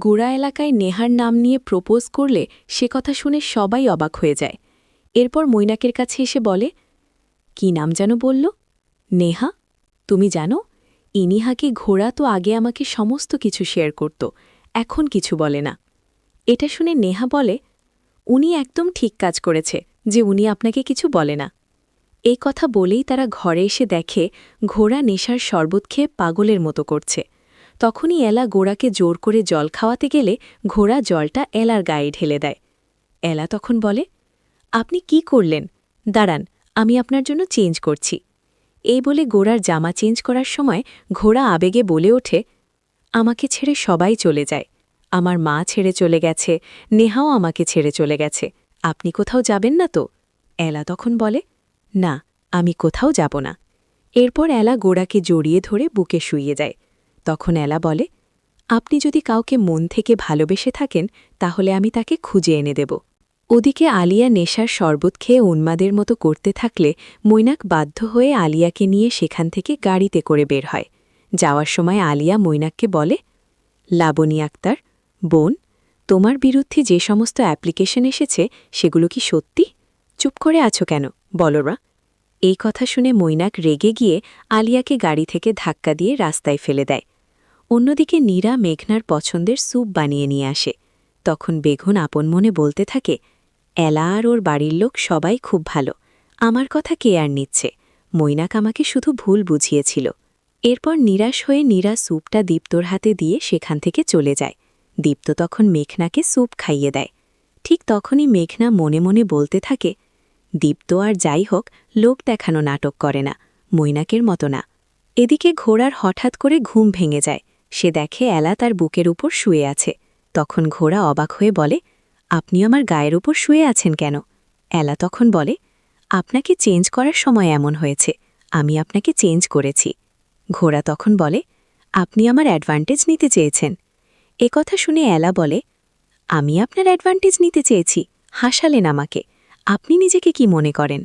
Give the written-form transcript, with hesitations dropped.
গোড়া এলাকায় নেহার নাম নিয়ে প্রপোজ করলে সে কথা শুনে সবাই অবাক হয়ে যায়। এরপর মৈনাকের কাছে এসে বলে, কি নাম যেন বলল? নেহা? তুমি জানো, ইনিহাকে ঘোড়া তো আগে আমাকে সমস্ত কিছু শেয়ার করত, এখন কিছু বলে না। এটা শুনে নেহা বলে, উনি একদম ঠিক কাজ করেছে যে উনি আপনাকে কিছু বলে না। এই কথা বলেই তারা ঘরে এসে দেখে ঘোড়া নেশার শরবত খেয়ে পাগলের মতো করছে। তখনই এলা গোড়াকে জোর করে জল খাওয়াতে গেলে ঘোড়া জলটা এলার গায়ে ঢেলে দেয়। এলা তখন বলে, আপনি কি করলেন? দাঁড়ান, আমি আপনার জন্য চেঞ্জ করছি। এই বলে গোড়ার জামা চেঞ্জ করার সময় ঘোড়া আবেগে বলে ওঠে, আমাকে ছেড়ে সবাই চলে যায়। আমার মা ছেড়ে চলে গেছে, নেহাও আমাকে ছেড়ে চলে গেছে। আপনি কোথাও যাবেন না তো? এলা তখন বলে, না, আমি কোথাও যাব না। এরপর এলা গোড়াকে জড়িয়ে ধরে বুকে শুইয়ে যায়। তখন এলা বলে, আপনি যদি কাউকে মন থেকে ভালোবেসে থাকেন তাহলে আমি তাকে খুঁজে এনে দেব। ওদিকে আলিয়া নেশার শরবত খেয়ে উন্মাদের মতো করতে থাকলে মৈনাক বাধ্য হয়ে আলিয়াকে নিয়ে সেখান থেকে গাড়িতে করে বের হয়। যাওয়ার সময় আলিয়া মৈনাককে বলে, লাবণী আক্তার, বোন, তোমার বিরুদ্ধে যে সমস্ত অ্যাপ্লিকেশন এসেছে সেগুলো কি সত্যি? চুপ করে আছো কেন, বলরা। এই কথা শুনে মৈনাক রেগে গিয়ে আলিয়াকে গাড়ি থেকে ধাক্কা দিয়ে রাস্তায় ফেলে দেয়। অন্যদিকে নীরা মেঘনার পছন্দের স্যুপ বানিয়ে নিয়ে আসে। তখন বেগুন আপন মনে বলতে থাকে, এলা আর ওর বাড়ির লোক সবাই খুব ভালো, আমার কথা কে আর নিচ্ছে, মৈনাক আমাকে শুধু ভুল বুঝিয়েছিল। এরপর নিরাশ হয়ে নীরা স্যুপটা দীপ্তর হাতে দিয়ে সেখান থেকে চলে যায়। দীপ্ত তখন মেঘনাকে স্যুপ খাইয়ে দেয়। ঠিক তখনই মেঘনা মনে মনে বলতে থাকে, দীপ্ত আর যাই হোক লোক দেখানো নাটক করে না, মৈনাকের মতো না। এদিকে ঘোড়ার হঠাৎ করে ঘুম ভেঙে যায়। সে দেখে এলা তার বুকের উপর শুয়ে আছে। তখন ঘোড়া অবাক হয়ে বলে, আপনি আমার গায়ের উপর শুয়ে আছেন কেন? এলা তখন বলে, আপনাকে চেঞ্জ করার সময় এমন হয়েছে, আমি আপনাকে চেঞ্জ করেছি। ঘোড়া তখন বলে, আপনি আমার অ্যাডভান্টেজ নিতে চেয়েছেন। কথা শুনে এলা বলে, আমি আপনার অ্যাডভান্টেজ নিতে চেয়েছি? হাসালেন আমাকে। আপনি নিজেকে কি মনে করেন?